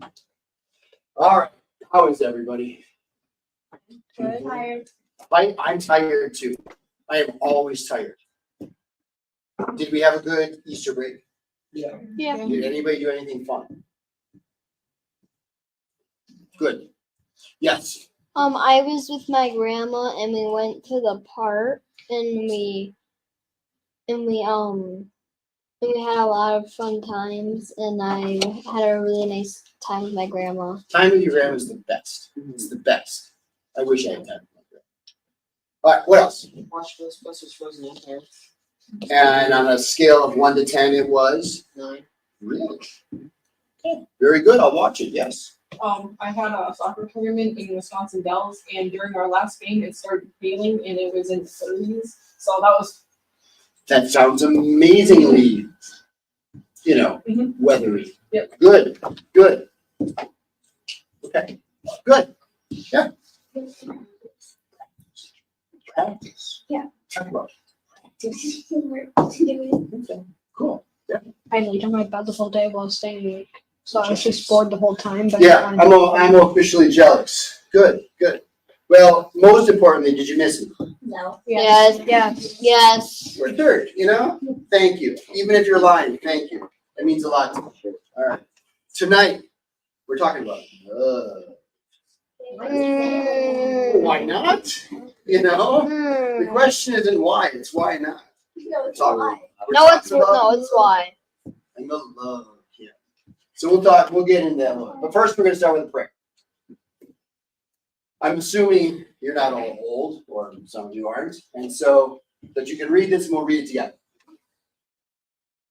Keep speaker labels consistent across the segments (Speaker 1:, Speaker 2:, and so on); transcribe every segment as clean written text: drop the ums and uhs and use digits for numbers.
Speaker 1: All right. How is everybody?
Speaker 2: Good. Tired.
Speaker 1: I'm tired too. I am always tired. Did we have a good Easter break?
Speaker 3: Yeah.
Speaker 2: Yeah.
Speaker 1: Did anybody do anything fun? Good. Yes.
Speaker 2: I was with my grandma and we went to the park and we had a lot of fun times and I had a really nice time with my grandma.
Speaker 1: Time with your grandma is the best. It's the best. I wish I had time with my grandma. All right. What else?
Speaker 3: Watch Ghostbusters Frozen Empire.
Speaker 1: And on a scale of 1 to 10, it was
Speaker 3: 9.
Speaker 1: really very good. I'll watch it. Yes.
Speaker 4: I had a soccer tournament in Wisconsin Dells, and during our last game, it started failing, and it was in the 30s. So
Speaker 1: That sounds amazingly, weathery.
Speaker 4: Yep.
Speaker 1: Good. Good. Okay. Good. Yeah. Practice.
Speaker 2: Yeah.
Speaker 1: Talk about
Speaker 2: Okay.
Speaker 1: it. Cool.
Speaker 5: I laid on my bed the whole day while staying awake. So I was just bored the whole time. But
Speaker 1: Yeah, I'm officially jealous. Good. Good. Well, most importantly, did you miss it?
Speaker 2: No.
Speaker 5: Yes.
Speaker 2: Yes.
Speaker 1: We're third, Thank you. Even if you're lying, thank you. That means a lot to me. All right. Tonight, we're talking about why not? The question isn't why, it's why not.
Speaker 2: No, it's
Speaker 1: Talk-
Speaker 2: why.
Speaker 1: we're
Speaker 2: No, it's
Speaker 1: talking about
Speaker 2: no, it's why.
Speaker 1: and the love. Yeah. So we'll get into that one. But first, we're going to start with a prayer. I'm assuming you're not all old, or some of you aren't, and so that you can read this and we'll read it together.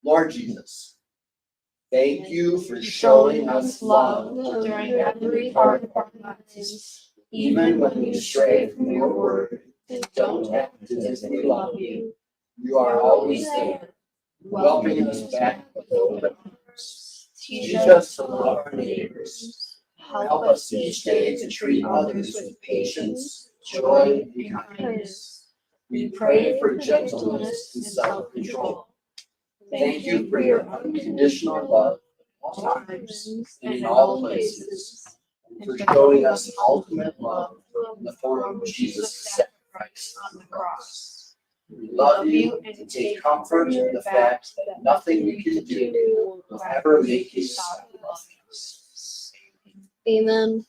Speaker 1: Lord Jesus, thank you for showing us love
Speaker 5: during every part of our lives,
Speaker 1: even when we stray from your word and don't act as if we love you. You are always there, welcoming us back with open arms. Teach us to love our neighbors. Help us each day to treat others with patience, joy, and kindness. We pray for gentleness and self-control. Thank you for your unconditional love at all times and in all places, and for showing us ultimate love in the form of Jesus' sacrifice on the cross. We love you and take comfort in the fact that nothing we can do will ever make you stop loving us.
Speaker 2: Amen.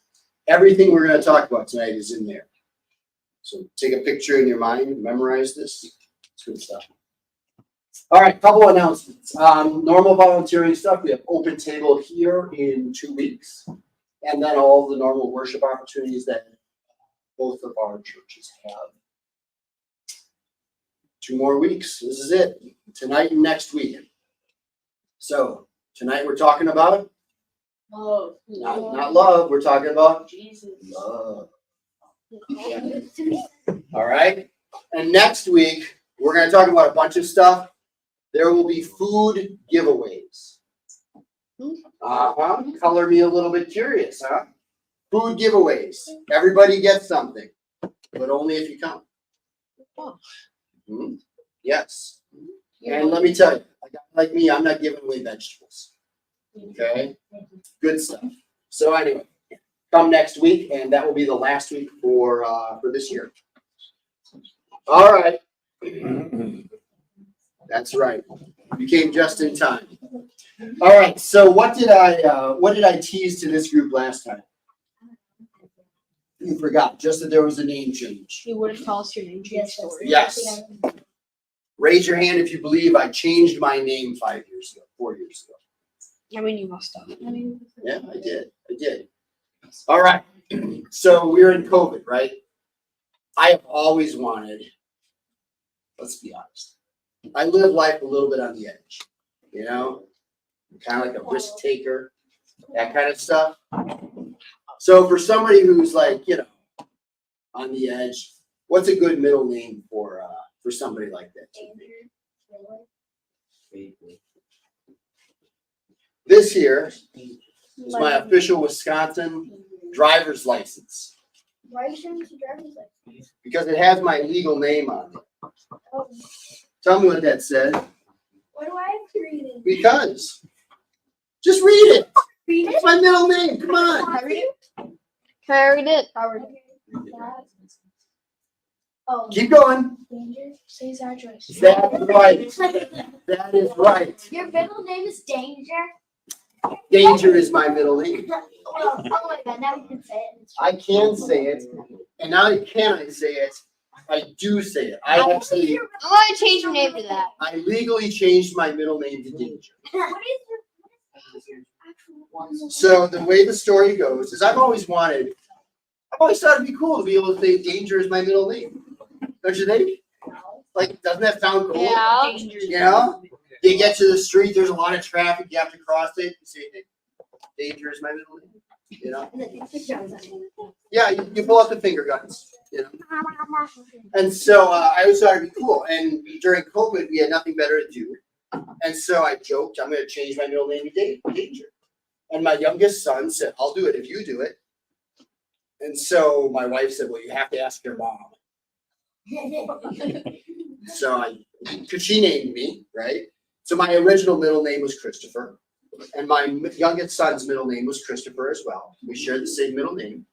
Speaker 1: Everything we're going to talk about tonight is in there. So take a picture in your mind, memorize this. It's good stuff. All right, couple announcements. Normal volunteering stuff. We have open table here in 2 weeks. And then all the normal worship opportunities that both of our churches have. 2 more weeks. This is it. Tonight and next week. So tonight we're talking about
Speaker 4: love.
Speaker 1: not love. We're talking about
Speaker 4: Jesus.
Speaker 1: love. All right. And next week we're going to talk about a bunch of stuff. There will be food giveaways. Color me a little bit curious, huh? Food giveaways. Everybody gets something, but only if you come. Yes. And let me tell you, like me, I'm not giving away vegetables. Okay? Good stuff. So anyway, come next week, and that will be the last week for this year. All right. That's right. You came just in time. All right. So what did I tease to this group last time? You forgot. Just that there was a name change.
Speaker 5: You wouldn't tell us your name change story.
Speaker 1: Yes. Raise your hand if you believe I changed my name 4 years ago.
Speaker 5: I mean, you must have.
Speaker 1: Yeah, I did. All right. So we're in COVID, right? I have always wanted, let's be honest, I live life a little bit on the edge, kind of like a risk taker, that kind of stuff. So for somebody who's like, on the edge, what's a good middle name for somebody like that? This here is my official Wisconsin driver's license.
Speaker 2: Why are you showing us your driver's license?
Speaker 1: Because it has my legal name on it.
Speaker 2: Oh,
Speaker 1: Tell me what that said.
Speaker 2: why do I have to read it?
Speaker 1: Because. Just read it. It's my middle name. Come on.
Speaker 2: Can I read it?
Speaker 6: Oh,
Speaker 1: Keep going.
Speaker 6: Danger. Say his address.
Speaker 1: That's right. That is right.
Speaker 6: Your middle name is Danger.
Speaker 1: Danger is my middle name.
Speaker 6: Well, oh my God, now you can say it.
Speaker 1: I can say it, and not only can I say it, I do say it. I
Speaker 2: I want to change your name to that.
Speaker 1: I legally changed my middle name to Danger.
Speaker 6: What is your actual one?
Speaker 1: So the way the story goes is I've always thought it'd be cool to be able to say Danger is my middle name. Don't you think? Like, doesn't that sound cool?
Speaker 2: Yeah.
Speaker 1: You know? You get to the street, there's a lot of traffic, you have to cross it, you say, hey, Danger is my middle name. You know? Yeah, you pull out the finger guns, you know? And so I always thought it'd be cool. And during COVID, we had nothing better to do. And so I joked, I'm going to change my middle name to Danger. And my youngest son said, I'll do it if you do it. And so my wife said, well, you have to ask your mom. So because she named me, right? So my original middle name was Christopher. And my youngest son's middle name was Christopher as well. We shared the same middle name.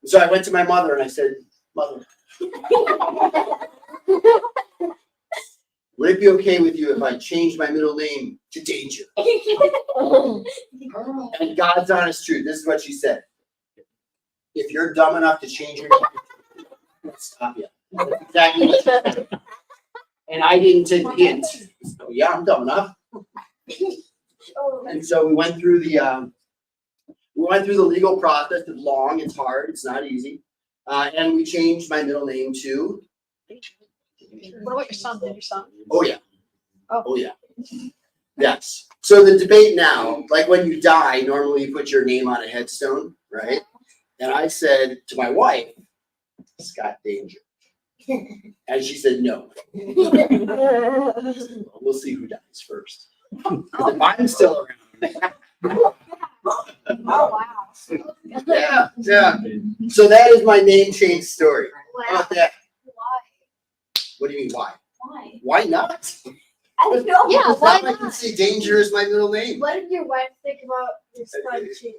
Speaker 1: So I went to my mother and I said, Mother, would it be okay with you if I changed my middle name to Danger? And God's honest truth, this is what she said. If you're dumb enough to change your name, I'll stop you. That's exactly what she said. And I didn't take the hint. So, yeah, I'm dumb enough. And so we went through the legal process. It's long, it's hard, it's not easy. And we changed my middle name to.
Speaker 5: What about your son? Did your son?
Speaker 1: Oh yeah.
Speaker 5: Oh.
Speaker 1: Oh yeah. Yes. So the debate now, like when you die, normally you put your name on a headstone, right? And I said to my wife, Scott Danger. And she said no. We'll see who dies first. 'Cause if I'm still around.
Speaker 6: Oh wow.
Speaker 1: Yeah, yeah. So that is my name change story. How
Speaker 6: Wow.
Speaker 1: about that?
Speaker 6: Why?
Speaker 1: What do you mean why?
Speaker 6: Why?
Speaker 1: Why not?
Speaker 6: I don't know.
Speaker 2: Yeah, why
Speaker 1: I can
Speaker 2: not?
Speaker 1: say Danger is my middle name.
Speaker 6: What did your wife think about your son too?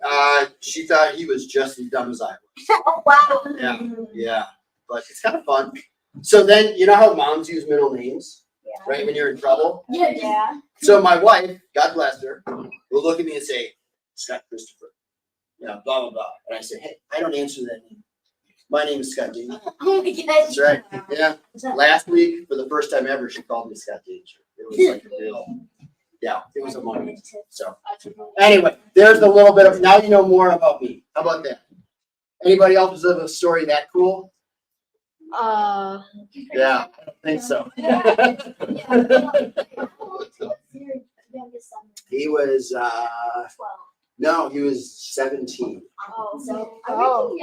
Speaker 1: She thought he was just as dumb as I was.
Speaker 6: Oh wow.
Speaker 1: Yeah, yeah. But it's kind of fun. So then, you know how moms use middle names,
Speaker 6: Yeah.
Speaker 1: right? When you're in trouble.
Speaker 6: Yeah.
Speaker 1: So my wife, God bless her, will look at me and say, Scott Christopher. Yeah, blah, blah, blah. And I say, hey, I don't answer that name. My name is Scott Danger.
Speaker 6: Oh my God.
Speaker 1: That's right. Yeah. Last week, for the first time ever, she called me Scott Danger. It was like a real, yeah, it was a moment. So anyway, there's a little bit of, now you know more about me. How about that? Anybody else have a story that cool? Yeah, I don't think so. He was,
Speaker 6: 12.
Speaker 1: no, he was 17.
Speaker 6: Oh, so
Speaker 2: Oh.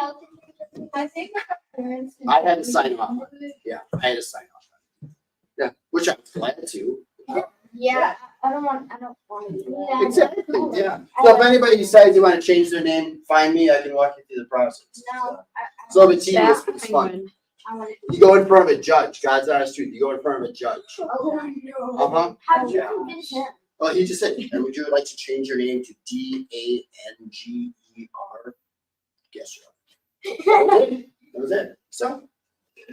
Speaker 6: I think my parents.
Speaker 1: I had to sign off. Yeah, I had to sign off. Yeah, which I'm glad to.
Speaker 6: Yeah, I don't want to do that.
Speaker 1: Exactly, yeah. So if anybody decides they want to change their name, find me, I can walk you through the process.
Speaker 6: No,
Speaker 1: It's a little bit tedious, but it's fun.
Speaker 5: Penguin.
Speaker 6: I want to.
Speaker 1: You go in front of a judge, God's honest truth, you go in front of a judge.
Speaker 6: Oh no.
Speaker 1: Uh-huh.
Speaker 6: How did you convince him?
Speaker 1: Well, he just said, and would you like to change your name to Danger? Guess so. That was it. So,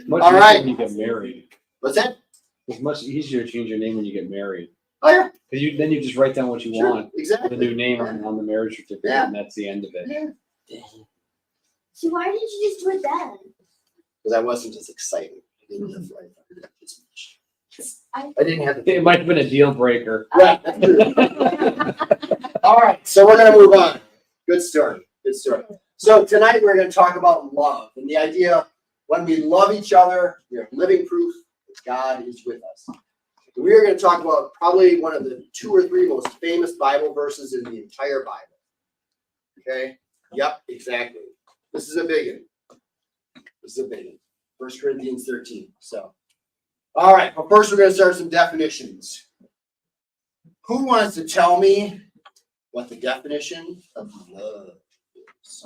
Speaker 7: Much
Speaker 1: All
Speaker 7: easier
Speaker 1: right.
Speaker 7: when you get married.
Speaker 1: what's that?
Speaker 7: It's much easier to change your name when you get married.
Speaker 1: Oh, yeah.
Speaker 7: Because then you just write down what you
Speaker 1: Sure,
Speaker 7: want, the
Speaker 1: exactly.
Speaker 7: new name on the marriage certificate,
Speaker 1: Yeah.
Speaker 7: and that's the end of it.
Speaker 6: So why didn't you just do it then?
Speaker 1: Because I wasn't as excited. I didn't have to write that as much.
Speaker 6: I
Speaker 1: I didn't have the.
Speaker 7: It might have been a deal breaker.
Speaker 1: Right. That's true. All right, so we're gonna move on. Good story. Good story. So tonight we're gonna talk about love and the idea when we love each other, we are living proof that God is with us. We are going to talk about probably one of the 2 or 3 most famous Bible verses in the entire Bible. Okay? Yep, exactly. This is a big one. This is a big one. 1 Corinthians 13. So, all right. Well, first we're going to start with some definitions. Who wants to tell me what the definition of love is?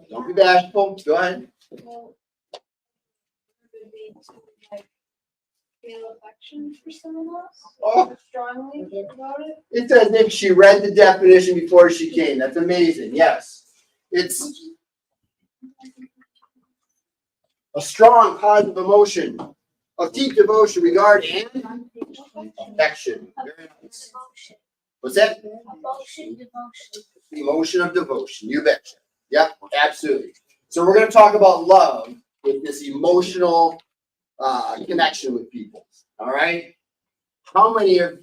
Speaker 1: Don't be bashful. Go ahead.
Speaker 2: Feel affection for someone else?
Speaker 1: Oh,
Speaker 4: strongly about it.
Speaker 1: It's as if she read the definition before she came. That's amazing. Yes. It's a strong positive emotion of deep devotion, regard, and affection. Very nice. What's that? Emotion of devotion. You betcha. Yep, absolutely. So we're going to talk about love with this emotional connection with people. All right. How many of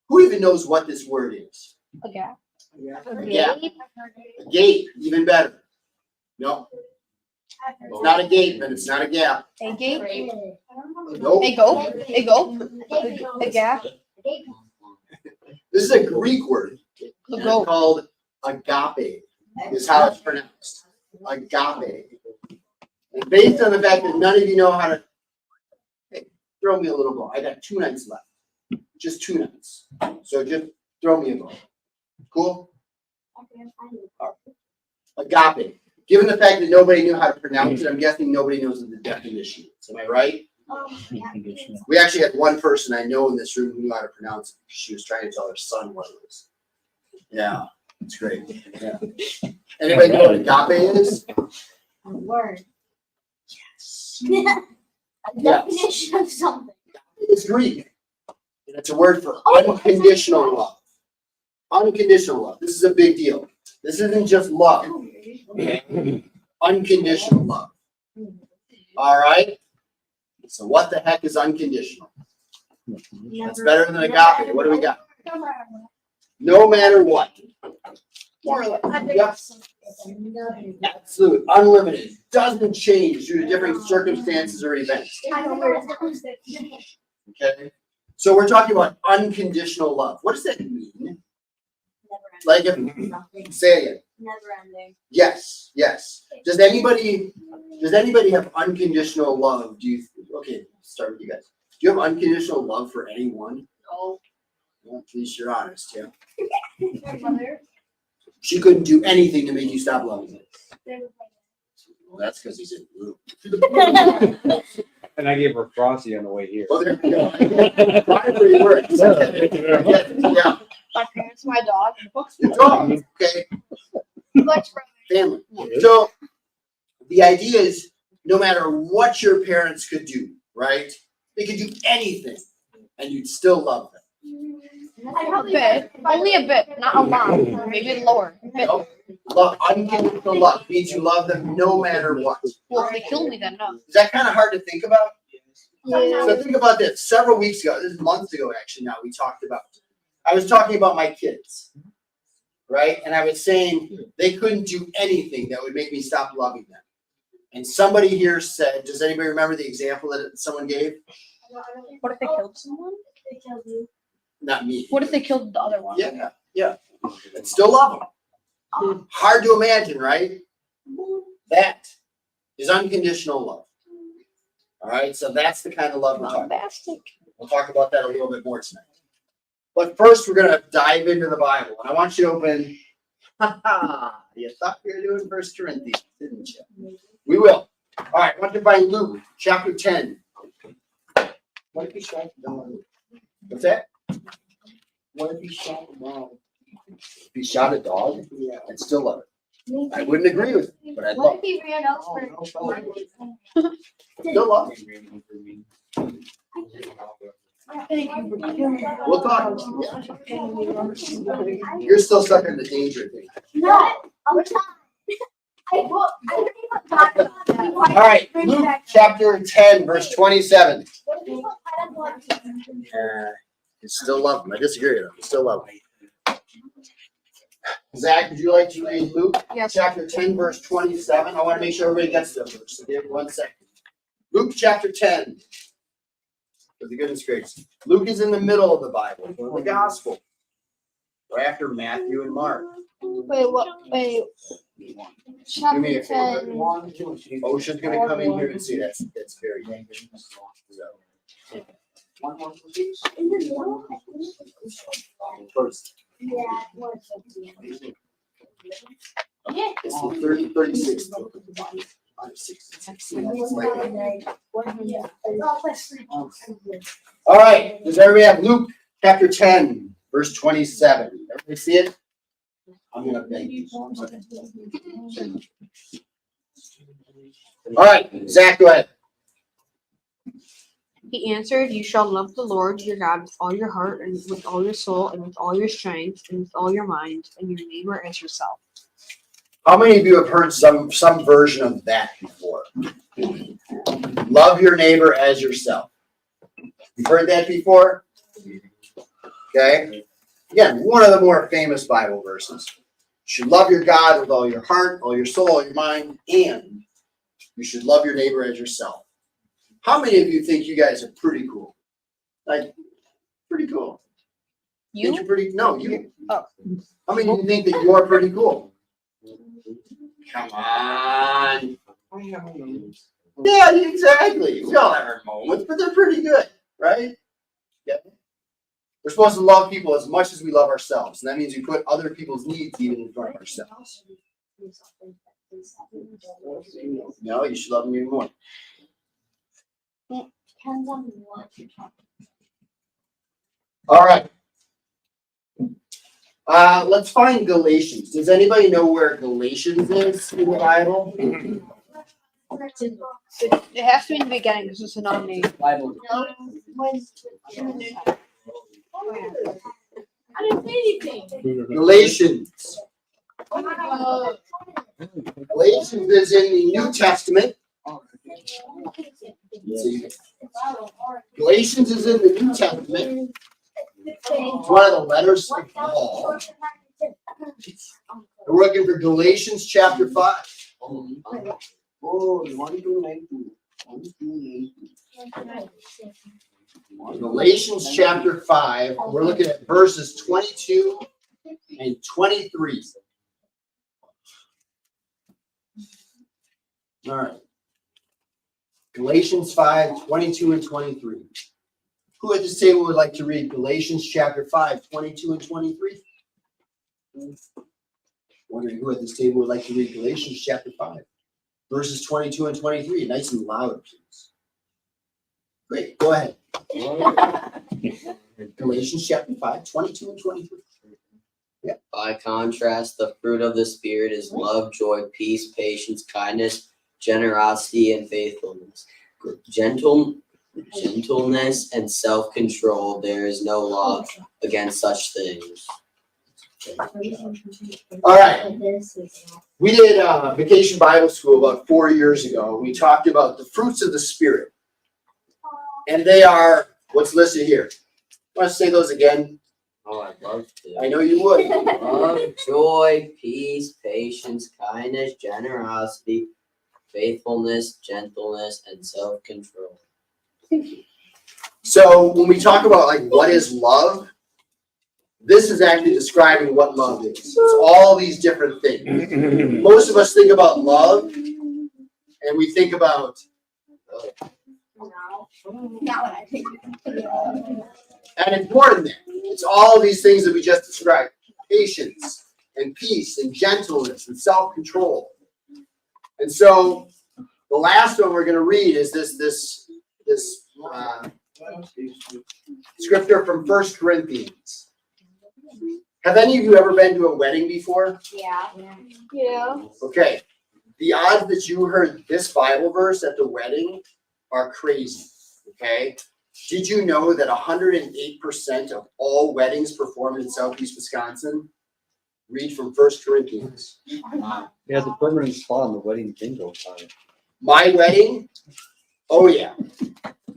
Speaker 1: who even knows what this word is?
Speaker 5: Okay.
Speaker 1: Yeah. A gate, even better. No, it's not a gate, and it's not a gap.
Speaker 5: A gate.
Speaker 1: Nope.
Speaker 5: A goat. A goat. A gap.
Speaker 1: This is a Greek word.
Speaker 5: A
Speaker 1: It's
Speaker 5: goat.
Speaker 1: called agape. Is how it's pronounced. Agape. And based on the fact that none of you know how to, hey, throw me a little ball. I got 2 nights left. Just 2 nights. So just throw me a ball. Cool? Agape. Given the fact that nobody knew how to pronounce it, I'm guessing nobody knows what the definition is. Am I right? We actually had one person I know in this room who knew how to pronounce it because she was trying to tell her son what it was. Yeah, it's great. Yeah. Anybody know what agape is?
Speaker 6: A word.
Speaker 1: Yes.
Speaker 6: A definition of something.
Speaker 1: It's Greek. And it's a word for unconditional love. Unconditional love. This is a big deal. This isn't just love. Unconditional love. All right? So what the heck is unconditional? That's better than agape. What do we got? No matter what. Yep. Absolute. Unlimited. Doesn't change due to different circumstances or events. Okay? So we're talking about unconditional love. What does that mean? Like, if, say it again.
Speaker 6: Never ending.
Speaker 1: Yes, yes. Does anybody have unconditional love? Okay, start with you guys. Do you have unconditional love for anyone?
Speaker 6: No.
Speaker 1: Well, at least you're honest, yeah. She couldn't do anything to make you stop loving him. Well, that's because he's in blue.
Speaker 7: And I gave her Frosty on the way here.
Speaker 1: Well, there you go. Finally works. Yeah.
Speaker 5: My parents, my dog.
Speaker 1: Your dog, okay.
Speaker 6: Much
Speaker 1: Family. So the idea is no matter what your parents could do, right? They could do anything and you'd still love them.
Speaker 5: A bit. Only a bit, not a lot. Maybe lower. A bit.
Speaker 1: Nope. Love, unconditional love means you love them no matter what.
Speaker 5: Well, if they kill me, then no.
Speaker 1: Is that kind of hard to think about?
Speaker 2: Yeah.
Speaker 1: So think about this. Several weeks ago, this is months ago actually now, I was talking about my kids, right? And I was saying they couldn't do anything that would make me stop loving them. And somebody here said, does anybody remember the example that someone gave?
Speaker 5: What if they killed someone?
Speaker 6: They killed you.
Speaker 1: Not me.
Speaker 5: What if they killed the other one?
Speaker 1: Yeah. And still love them. Hard to imagine, right? That is unconditional love. All right, so that's the kind of love we're talking about.
Speaker 5: Bombastic.
Speaker 1: We'll talk about that a little bit more tonight. But first, we're going to dive into the Bible. And I want you to open, you thought you were doing 1 Corinthians, didn't you? We will. All right, I want you to find Luke chapter 10. What if he shot the dog? What's that? What if he shot a dog? If he shot a dog? Yeah. I'd still love it. I wouldn't agree with it, but I'd
Speaker 6: What
Speaker 1: love
Speaker 6: if he ran over?
Speaker 1: it. Still love it. We'll talk. You're still stuck in the danger thing.
Speaker 6: No, I'm not. All
Speaker 1: right, Luke chapter 10, verse 27. You still love him. I disagree with him. You still love him. Zach, would you like to read Luke chapter 10, verse 27? I want to make sure everybody gets the verse. So give 1 second. Luke chapter 10. For the goodness gracious. Luke is in the middle of the Bible, the gospel. Right after Matthew and Mark.
Speaker 2: Wait, what? Wait.
Speaker 1: Do me
Speaker 2: Chapter
Speaker 1: a favor.
Speaker 2: 10.
Speaker 1: Ocean's going to come in here and see that's very dangerous. So. First.
Speaker 6: Yeah.
Speaker 1: It's the 36th book of the Bible. 66. All right. Does everybody have Luke Chapter 10, verse 27. Everybody see it? I'm gonna beg you. All right, Zach, go ahead.
Speaker 5: He answered, "You shall love the Lord your God with all your heart and with all your soul and with all your strength and with all your mind, and your neighbor as yourself."
Speaker 1: How many of you have heard some version of that before? Love your neighbor as yourself. You've heard that before? Okay. Again, one of the more famous Bible verses. You should love your God with all your heart, all your soul, all your mind, and you should love your neighbor as yourself. How many of you think you guys are pretty cool? Like, pretty cool. Think you're pretty? No, you.
Speaker 5: Oh.
Speaker 1: How many of you think that you're pretty cool? Come on. Yeah, exactly. We all have our moments, but they're pretty good, right? Yeah. We're supposed to love people as much as we love ourselves. And that means we put other people's needs even in front of ourselves. No, you should love them even more.
Speaker 6: Depends on what you're talking
Speaker 1: All right. Let's find Galatians. Does anybody know where Galatians is in the Bible?
Speaker 5: It has to be in the beginning because it's another name.
Speaker 1: Bible.
Speaker 6: about. I didn't say anything.
Speaker 1: Galatians. Galatians is in the New Testament. See, Galatians is in the New Testament. It's one of the letters of Paul. We're looking for Galatians chapter 5. Galatians chapter 5. We're looking at verses 22 and 23. All right. Galatians 5, 22 and 23. Who at this table would like to read Galatians chapter 5, 22 and 23? Wondering who at this table would like to read Galatians chapter 5, verses 22 and 23. Nice and loud, please. Great, go ahead. Galatians chapter 5, 22 and 23. Yeah.
Speaker 8: By contrast, the fruit of the Spirit is love, joy, peace, patience, kindness, generosity, and faithfulness. Gentleness and self-control. There is no law against such things.
Speaker 1: All right. We did Vacation Bible School about 4 years ago. We talked about the fruits of the Spirit. And they are what's listed here. Want to say those again?
Speaker 8: Oh, I'd love to.
Speaker 1: I know you would.
Speaker 8: Love, joy, peace, patience, kindness, generosity, faithfulness, gentleness, and self-control.
Speaker 1: So when we talk about like what is love, this is actually describing what love is. It's all these different things. Most of us think about love and we think about
Speaker 6: Not what I think.
Speaker 1: and it's more than that. It's all these things that we just described. Patience and peace and gentleness and self-control. And so the last one we're going to read is this scripture from 1 Corinthians. Have any of you ever been to a wedding before?
Speaker 6: Yeah.
Speaker 2: Yeah.
Speaker 1: Okay. The odds that you heard this Bible verse at the wedding are crazy. Okay. Did you know that 108% of all weddings performed in Southeast Wisconsin read from 1 Corinthians?
Speaker 7: He has a permanent spot on the wedding bingo card.
Speaker 1: My wedding? Oh yeah.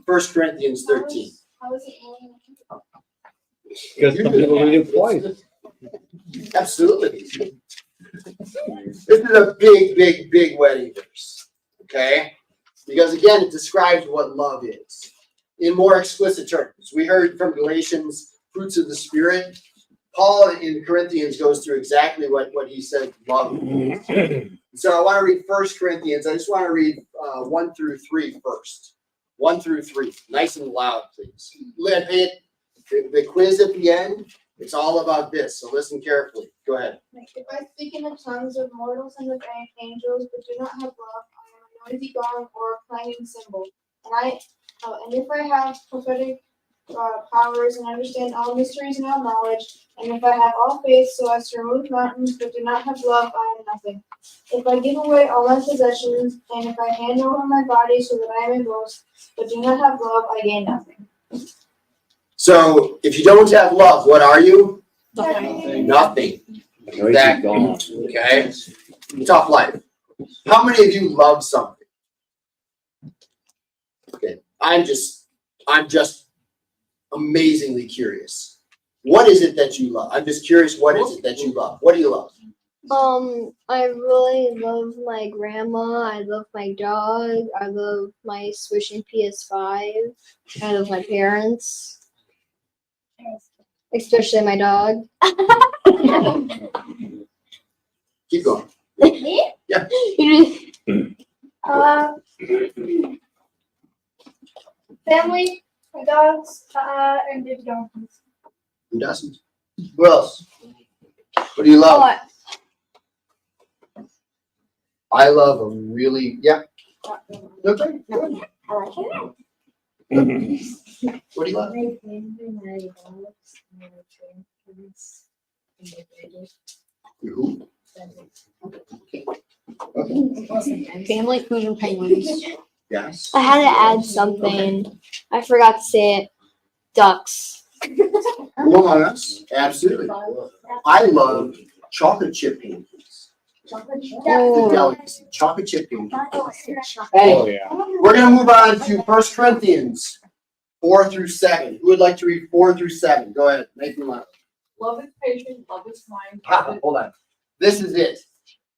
Speaker 1: 1 Corinthians 13.
Speaker 6: How was it going?
Speaker 7: Because some people read it twice.
Speaker 1: Absolutely. This is a big wedding verse. Okay? Because again, it describes what love is in more explicit terms. We heard from Galatians, fruits of the Spirit. Paul in Corinthians goes through exactly what he said love is. So I want to read 1 Corinthians. I just want to read 1 through 3 first. 1 through 3. Nice and loud, please. The quiz at the end, it's all about this, so listen carefully. Go ahead.
Speaker 6: If I speak in the tongues of mortals and of angels, but do not have love, I am a noisy gong or a clanging cymbal. And if I have prophetic powers and understand all mysteries and all knowledge, and if I have all faith so as to remove mountains but do not have love, I am nothing. If I give away all my possessions, and if I hand over my body so that I may boast, but do not have love, I gain nothing.
Speaker 1: So if you don't have love, what are you?
Speaker 6: Nothing.
Speaker 1: Nothing.
Speaker 7: Noisy gone.
Speaker 1: Okay? Tough life. How many of you love something? Okay. I'm just amazingly curious. What is it that you love? I'm just curious, what is it that you love? What do you love?
Speaker 2: I really love my grandma. I love my dog. I love my switching PS5. I love my parents. Especially my dog.
Speaker 1: Keep going.
Speaker 6: Me?
Speaker 1: Yeah.
Speaker 6: Family, my dogs, and baby donkeys.
Speaker 1: Who doesn't? Who else? What do you love? I love a really, yeah. Okay. Good.
Speaker 6: I like it.
Speaker 1: What do you love? Who? Okay.
Speaker 5: Family, food, and penguins.
Speaker 1: Yes.
Speaker 2: I had to add something. I forgot to say it. Ducks.
Speaker 1: Among us, absolutely. I love chocolate chip pancakes. The delicacy, chocolate chip pancakes.
Speaker 7: Oh, yeah.
Speaker 1: We're gonna move on to 1 Corinthians 4 through 7. Who would like to read 4 through 7? Go ahead, make me laugh.
Speaker 4: Love is patient, love is kind.
Speaker 1: Hold on. This is it.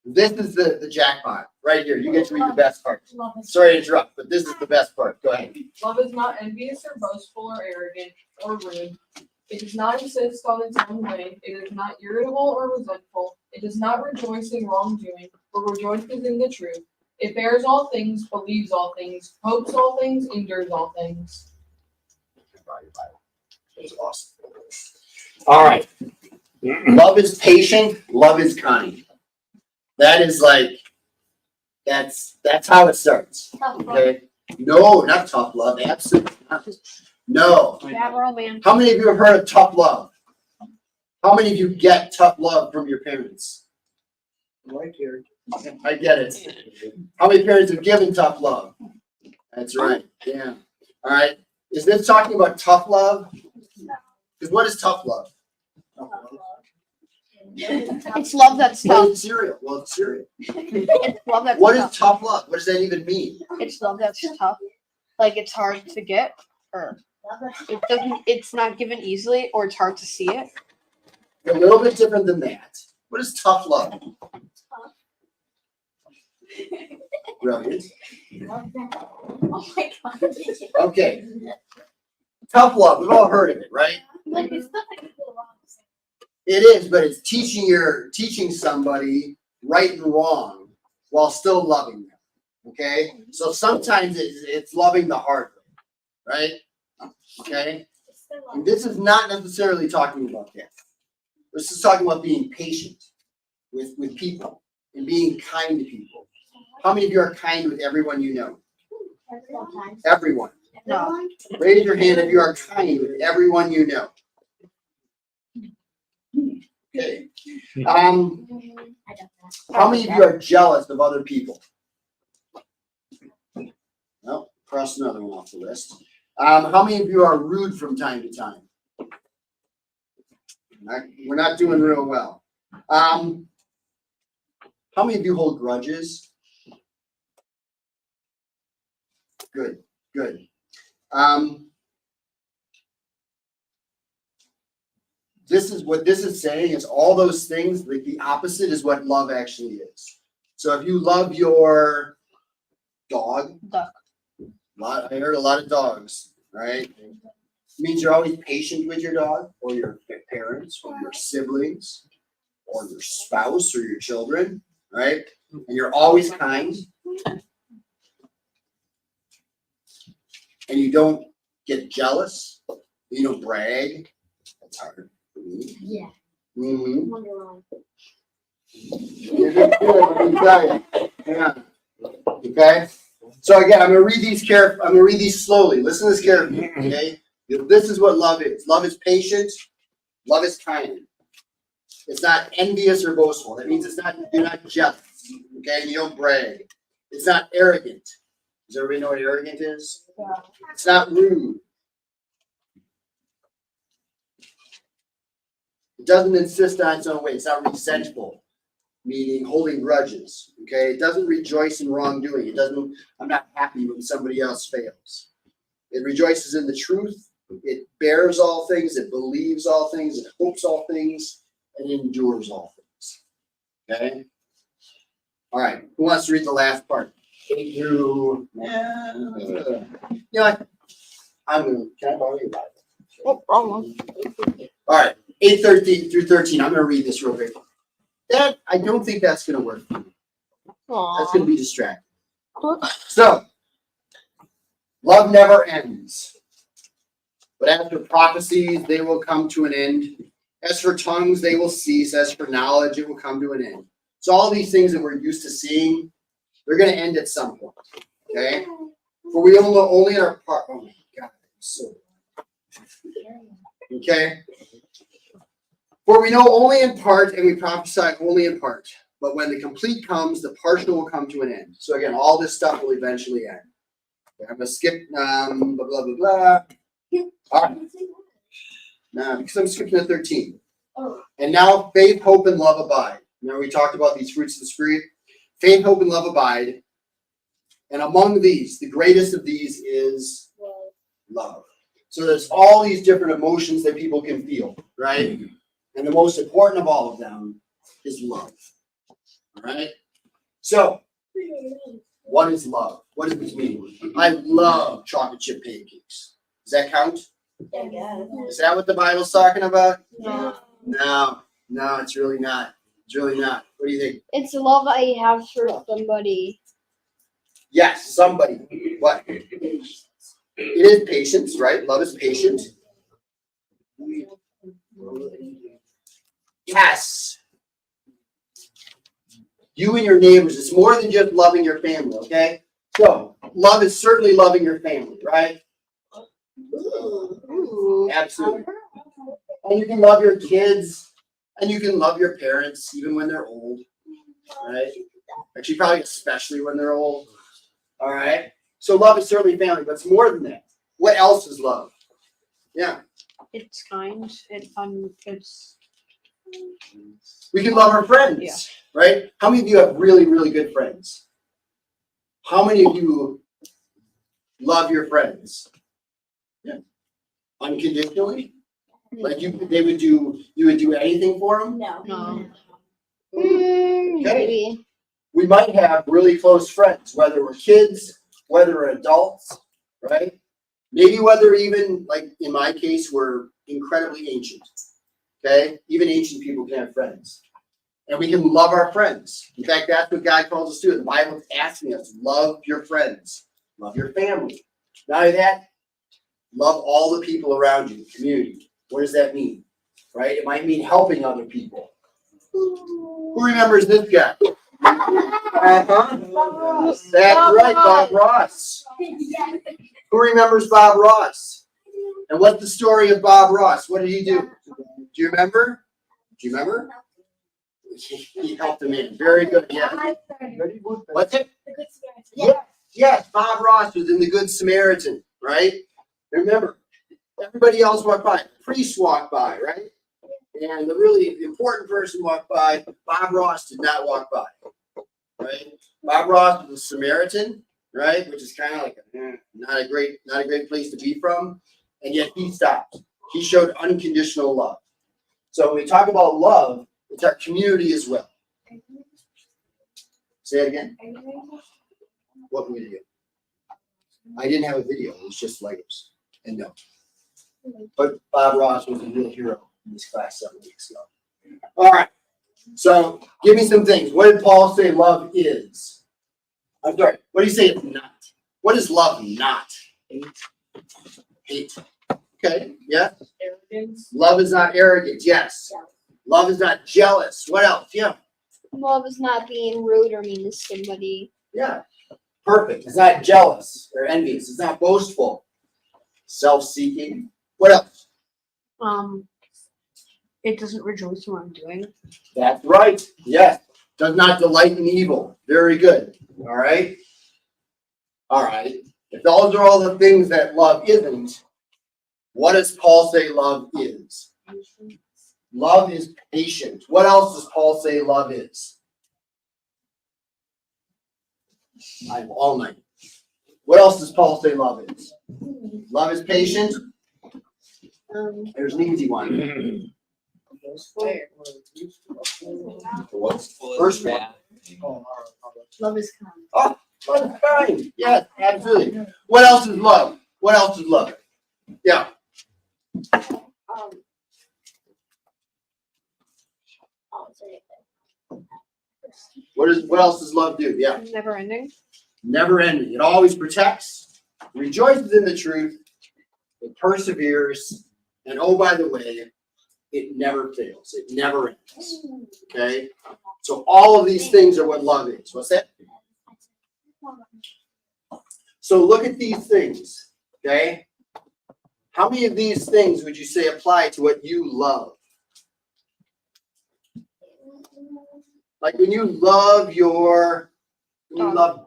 Speaker 1: This is the jackpot right here. You get to read the best part. Sorry to interrupt, but this is the best part. Go ahead.
Speaker 4: Love is not envious or boastful or arrogant or rude. It does not insist on its own way. It is not irritable or resentful. It does not rejoice in wrongdoing, but rejoices in the truth. It bears all things, believes all things, hopes all things, endures all things.
Speaker 1: That's awesome. All right. Love is patient. Love is kind. That is like, that's how it starts. Okay. No, not tough love. Absolutely not. No.
Speaker 5: Bad romance.
Speaker 1: How many of you have heard of tough love? How many of you get tough love from your parents? Right here. I get it. How many parents have given tough love? That's right. Yeah. All right. Is this talking about tough love? Because what is tough love?
Speaker 5: It's love that's
Speaker 1: What
Speaker 5: tough.
Speaker 1: is cereal? Well, it's cereal.
Speaker 5: It's love that's
Speaker 1: What is
Speaker 5: tough.
Speaker 1: tough love? What does that even mean?
Speaker 5: It's love that's tough. Like it's hard to get, or it doesn't. It's not given easily, or it's hard to see it.
Speaker 1: A little bit different than that. What is tough love? Brilliant.
Speaker 6: Oh my god.
Speaker 1: Okay. Tough love. We've all heard of it, right?
Speaker 6: Like it's not like people wrong.
Speaker 1: It is, but it's teaching somebody right and wrong while still loving them. Okay? So sometimes it's loving the hard way, right? Okay? And this is not necessarily talking about that. This is talking about being patient with people and being kind to people. How many of you are kind with everyone you know? Everyone.
Speaker 5: No.
Speaker 1: Raise your hand if you are kind with everyone you know. Okay. How many of you are jealous of other people? No, cross another one off the list. How many of you are rude from time to time? We're not doing real well. How many of you hold grudges? Good, good. This is what this is saying is all those things, like the opposite is what love actually is. So if you love your dog,
Speaker 5: Duck.
Speaker 1: I heard a lot of dogs, right? It means you're always patient with your dog or your parents or your siblings or your spouse or your children, right? And you're always kind. And you don't get jealous. You don't brag. That's hard for me.
Speaker 6: Yeah.
Speaker 1: Mm-hmm.
Speaker 6: Wonder why.
Speaker 1: You're good, let me tell you. Yeah. Okay. So again, I'm gonna read these slowly. Listen to this carefully. Okay. This is what love is. Love is patient. Love is kind. It's not envious or boastful. That means you're not jealous. Okay, and you don't brag. It's not arrogant. Does everybody know what arrogant is?
Speaker 6: Yeah.
Speaker 1: It's not rude. It doesn't insist on its own way. It's not resentful, meaning holding grudges. Okay, it doesn't rejoice in wrongdoing. It doesn't. I'm not happy when somebody else fails. It rejoices in the truth. It bears all things. It believes all things. It hopes all things, and endures all things. Okay. All right. Who wants to read the last part? 8 through. You know what? Can I borrow your Bible?
Speaker 5: Oh, wrong one.
Speaker 1: All right. 8:13 through 13. I'm going to read this real quick. That I don't think that's going to work. That's going to be distracting. So, love never ends. But after prophecies, they will come to an end. As for tongues, they will cease. As for knowledge, it will come to an end. So all these things that we're used to seeing, they're going to end at some point. Okay? For we only are part. Oh my God. So. Okay? For we know only in part, and we prophesy only in part. But when the complete comes, the partial will come to an end. So again, all this stuff will eventually end. Okay, I'm going to skip blah, blah, blah, blah. All right. Now, because I'm skipping to 13. And now faith, hope, and love abide. Remember we talked about these fruits of the Spirit? Faith, hope, and love abide. And among these, the greatest of these is love. So there's all these different emotions that people can feel, right? And the most important of all of them is love. All right? So, what is love? What does this mean? I love chocolate chip pancakes. Does that count? Is that what the Bible's talking about? No, it's really not. It's really not. What do you think?
Speaker 2: It's the love I have for somebody.
Speaker 1: Yes, somebody. What? It is patience, right? Love is patient. Yes. You and your neighbors. It's more than just loving your family, okay? So, love is certainly loving your family, right? Absolutely. And you can love your kids, and you can love your parents even when they're old, right? Actually, probably especially when they're old. All right? So love is certainly family, but it's more than that. What else is love? Yeah.
Speaker 5: It's kind. It's.
Speaker 1: We can love our friends,
Speaker 5: Yeah.
Speaker 1: right? How many of you have really, really good friends? How many of you love your friends? Yeah. Unconditionally? Like you would do anything for them?
Speaker 5: No.
Speaker 2: Maybe.
Speaker 1: We might have really close friends, whether we're kids, whether we're adults, right? Maybe whether even, like in my case, we're incredibly ancient. Okay? Even ancient people can have friends. And we can love our friends. In fact, that's what God calls us to do. The Bible is asking us, love your friends, love your family. Not only that, love all the people around you, the community. What does that mean? Right? It might mean helping other people. Who remembers this guy? Uh-huh. That's right, Bob Ross. Who remembers Bob Ross? And what's the story of Bob Ross? What did he do? Do you remember? Do you remember? He helped him in. Very good. Yeah. What's it? Yes, Bob Ross was in the Good Samaritan, right? Remember, everybody else walked by. Priests walked by, right? And the really important person walked by. Bob Ross did not walk by, right? Bob Ross was a Samaritan, right? Which is kind of like not a great place to be from. And yet he stopped. He showed unconditional love. So when we talk about love, it's our community as well. Say it again. What video? I didn't have a video. It was just Legos. And no. But Bob Ross was a real hero in this class 7 weeks ago. All right. So give me some things. What did Paul say love is? I'm sorry. What do you say it's not? What is love not? Hate. Okay. Yeah.
Speaker 4: Arrogance.
Speaker 1: Love is not arrogant. Yes. Love is not jealous. What else? Yeah.
Speaker 2: Love is not being rude or mean to somebody.
Speaker 1: Yeah. Perfect. It's not jealous or envious. It's not boastful. Self-seeking. What else?
Speaker 5: It doesn't rejoice in wrongdoing.
Speaker 1: That's right. Yes. Does not delight in evil. Very good. All right. All right. If those are all the things that love isn't, what does Paul say love is? Love is patient. What else does Paul say love is? I have all night. What else does Paul say love is? Love is patient. There's an easy one. What's first one?
Speaker 2: Love is kind.
Speaker 1: Oh, love is kind. Yes, absolutely. What else is love? What else is love? Yeah. What else does love do? Yeah.
Speaker 5: Never ending.
Speaker 1: Never ending. It always protects, rejoices in the truth, it perseveres, and oh, by the way, it never fails. It never ends. Okay? So all of these things are what love is. What's that? So look at these things. Okay? How many of these things would you say apply to what you love? Like when you love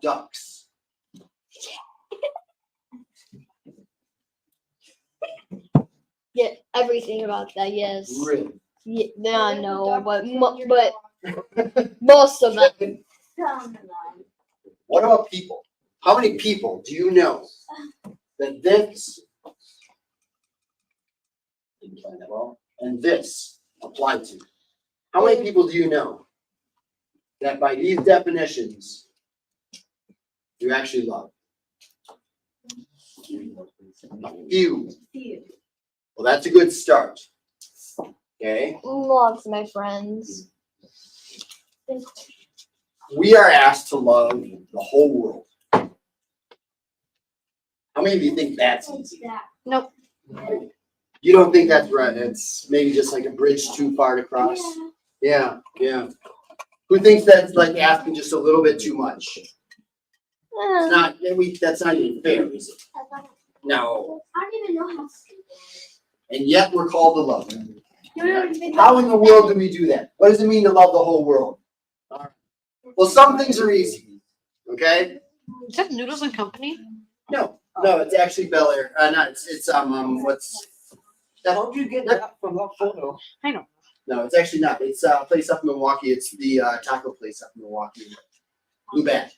Speaker 1: ducks.
Speaker 2: Yeah, everything about that, yes.
Speaker 1: Really?
Speaker 2: Yeah, no, but most of them.
Speaker 1: What about people? How many people do you know that this and this apply to? How many people do you know that by these definitions you actually love? Few. Well, that's a good start. Okay.
Speaker 2: Loves my friends.
Speaker 1: We are asked to love the whole world. How many of you think that's easy?
Speaker 5: Nope.
Speaker 1: You don't think that's right? It's maybe just like a bridge too far to cross. Yeah, yeah. Who thinks that's like asking just a little bit too much? It's not. That's not even fair, is it? No.
Speaker 6: I don't even know how to speak.
Speaker 1: And yet we're called to love. How in the world do we do that? What does it mean to love the whole world? All right. Well, some things are easy. Okay.
Speaker 5: Is that Noodles and Company?
Speaker 1: No, it's actually Bel Air. Not it's what's that?
Speaker 3: How'd you get that from that photo?
Speaker 5: I know.
Speaker 1: No, it's actually not. It's a place up in Milwaukee. It's the taco place up in Milwaukee. Blue Bat.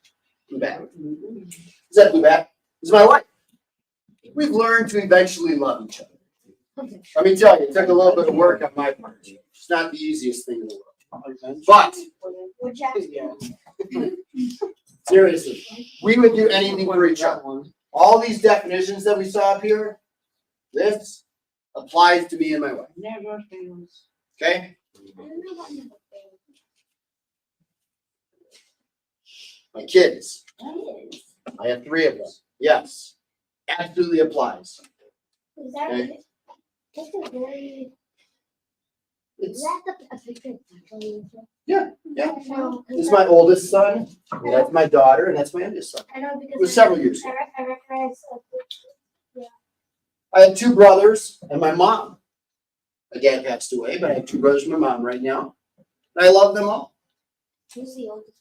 Speaker 1: Blue Bat. Is that Blue Bat? This is my wife. We've learned to eventually love each other. Let me tell you, it took a little bit of work on my part. It's not the easiest thing in the world. But seriously, we would do anything for each other. All these definitions that we saw up here, this applies to me and my wife. Okay? My kids. I have 3 of them. Yes. Absolutely applies.
Speaker 6: Is that
Speaker 1: Okay.
Speaker 6: that's a very
Speaker 1: It's,
Speaker 6: a picture?
Speaker 1: yeah. This is my oldest son, and that's my daughter, and that's my youngest son.
Speaker 6: I know
Speaker 1: It
Speaker 6: because
Speaker 1: was several years ago.
Speaker 6: I recognize
Speaker 1: I had 2 brothers and my mom. My dad passed away, but I have 2 brothers and my mom right now. And I love them all.
Speaker 6: who's the oldest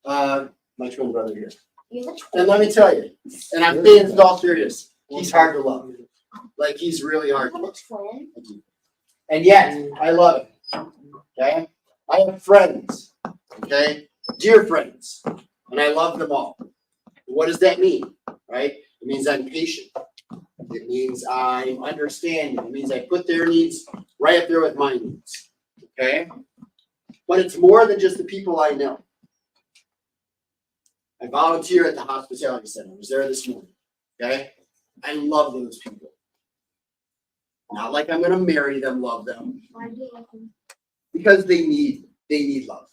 Speaker 6: one?
Speaker 1: My twin brother here.
Speaker 6: You're the
Speaker 1: And let me tell you, and I'm being all serious, he's hard to love. Like, he's really hard to love.
Speaker 6: twin.
Speaker 1: And yet, I love him. Okay? I have friends. Okay? Dear friends. And I love them all. What does that mean? Right? It means I'm patient. It means I'm understanding. It means I put their needs right up there with my needs. Okay? But it's more than just the people I know. I volunteer at the hospitality center. I was there this morning. Okay? I love those people. Not like I'm gonna marry them, love them.
Speaker 6: Why do you like him?
Speaker 1: Because they need love.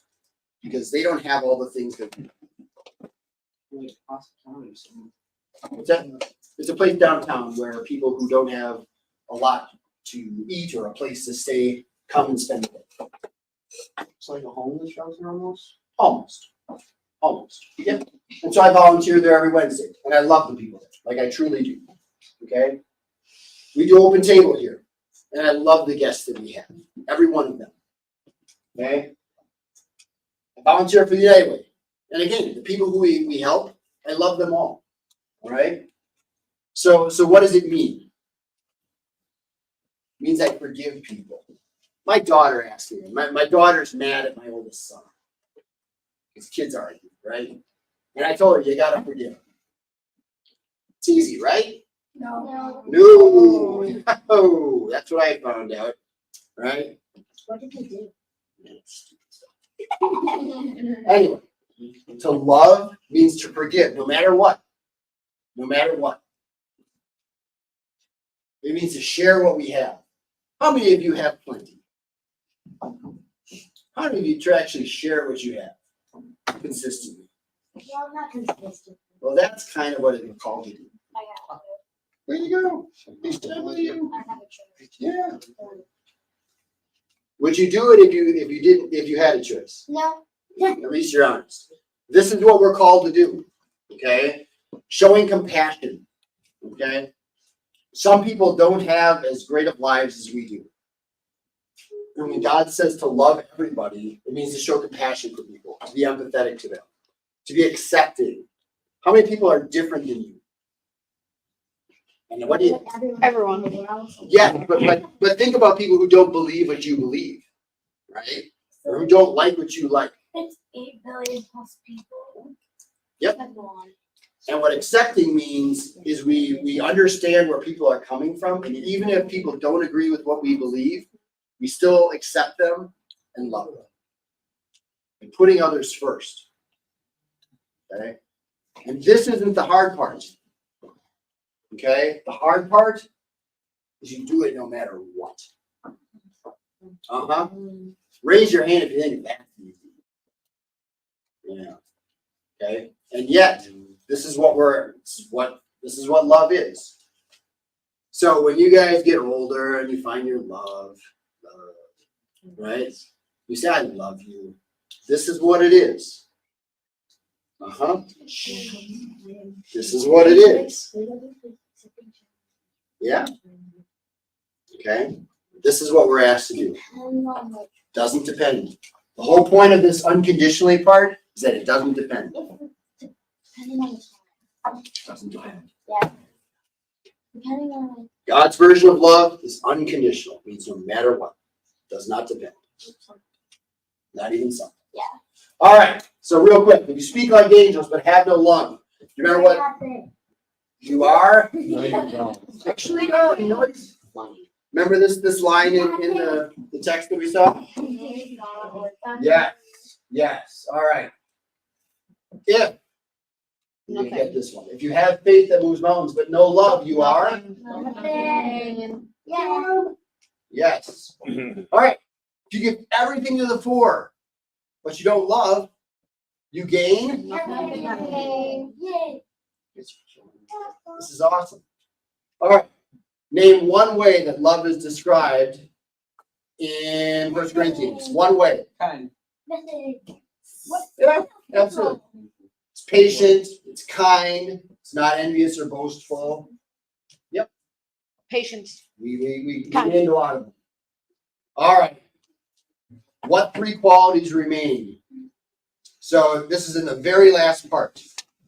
Speaker 1: Because they don't have all the things that we do. What's that? It's a place downtown where people who don't have a lot to eat or a place to stay come and spend the day.
Speaker 3: It's like a homeless shelter almost.
Speaker 1: Almost. Yep. And so I volunteer there every Wednesday, and I love the people there. Like I truly do. Okay. We do open table here. And I love the guests that we have. Every one of them. Okay? I volunteer for the United Way. And again, the people who we help, I love them all. All right? So what does it mean? It means I forgive people. My daughter asked me. My daughter's mad at my oldest son. Because kids argue, right? And I told her, you gotta forgive. It's easy, right?
Speaker 6: No.
Speaker 1: No. Oh, that's what I found out. Right?
Speaker 6: What did you do?
Speaker 1: Anyway, to love means to forgive, no matter what. No matter what. It means to share what we have. How many of you have plenty? How many of you actually share what you have consistently?
Speaker 6: Well, not consistent.
Speaker 1: Well, that's kind of what it's called to do.
Speaker 6: I have
Speaker 1: There you go. Nice job with you.
Speaker 6: I have a choice.
Speaker 1: Yeah. Would you do it if you had a choice?
Speaker 6: No.
Speaker 1: At least you're honest. This is what we're called to do. Okay? Showing compassion. Okay? Some people don't have as great of lives as we do. And when God says to love everybody, it means to show compassion for people, to be empathetic to them, to be accepting. How many people are different than you? And what do you?
Speaker 5: Everyone.
Speaker 1: Yeah, but think about people who don't believe what you believe, right? Or who don't like what you like.
Speaker 6: It's 8 billion plus people.
Speaker 1: Yep.
Speaker 6: That's a lot.
Speaker 1: And what accepting means is we understand where people are coming from, and even if people don't agree with what we believe, we still accept them and love them. And putting others first. Okay? And this isn't the hard part. Okay? The hard part is you do it no matter what. Uh-huh. Raise your hand if you think that's easy. Yeah. Okay? And yet, this is what love is. So when you guys get older and you find your love, right? You say, I love you. This is what it is. Uh-huh. This is what it is. Yeah. Okay. This is what we're asked to do. Doesn't depend. The whole point of this unconditionally part is that it doesn't depend. Doesn't depend.
Speaker 6: Depending on
Speaker 1: God's version of love is unconditional. Means no matter what. Does not depend. Not even some.
Speaker 6: Yeah.
Speaker 1: All right. So real quick, if you speak like angels but have no love, do you remember what you are?
Speaker 7: No, you don't.
Speaker 1: Actually, no. You know what's funny? Remember this line in the text that we saw? Yes. Yes. All right. If you
Speaker 5: Nothing.
Speaker 1: get this one. If you have faith that moves mountains but no love, you are?
Speaker 6: Yeah.
Speaker 1: Yes. All right. If you give everything to the poor, but you don't love, you gain?
Speaker 6: Yay.
Speaker 1: This is awesome. All right. Name one way that love is described in 1 Corinthians. One way.
Speaker 3: Kind.
Speaker 1: Yeah, absolutely. It's patient. It's kind. It's not envious or boastful.
Speaker 5: Patience.
Speaker 1: We get into a lot of them. All right. What 3 qualities remain? So this is in the very last part.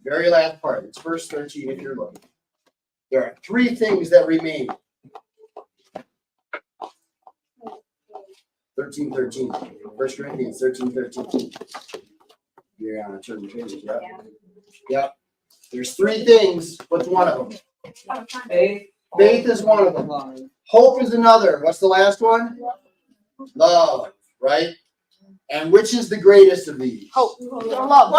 Speaker 1: Very last part. It's verse 13 if you're looking. There are 3 things that remain. 13:13. 1 Corinthians 13:13. You're on a certain page. Yep. Yep. There's 3 things. What's one of them?
Speaker 3: Faith.
Speaker 1: Faith is one of them.
Speaker 3: Love.
Speaker 1: Hope is another. What's the last one? Love, right? And which is the greatest of these?
Speaker 5: Hope. Love.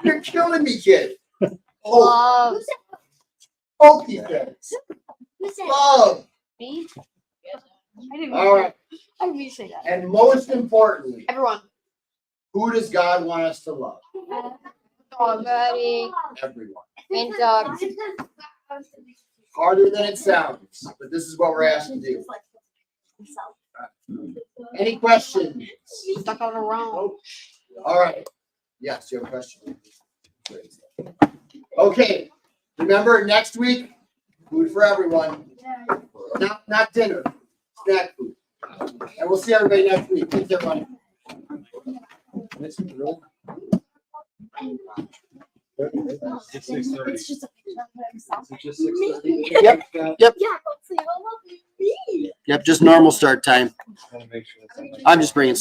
Speaker 1: You're killing me, kid. Hope.
Speaker 2: Love.
Speaker 1: Hope, he says. Love.
Speaker 5: Me? I didn't
Speaker 1: All right.
Speaker 5: I didn't mean to say that.
Speaker 1: And most importantly,
Speaker 5: Everyone.
Speaker 1: who does God want us to love?
Speaker 2: Buddy.
Speaker 1: Everyone.
Speaker 2: And dogs.
Speaker 1: Harder than it sounds, but this is what we're asked to do. Any questions?
Speaker 5: Stuck on a wrong.
Speaker 1: All right. Yes, you have a question? Okay. Remember, next week, Food for everyone. Not dinner. Snack food. And we'll see everybody next week. Thanks, everybody.
Speaker 7: It's 6:30.
Speaker 2: It's just a picture of himself.
Speaker 7: It's just 6:30.
Speaker 1: Yep.
Speaker 2: Yeah, don't say I love you.
Speaker 1: Yep, just normal start time.
Speaker 7: Just wanna make sure that's on my-
Speaker 1: I'm just bringing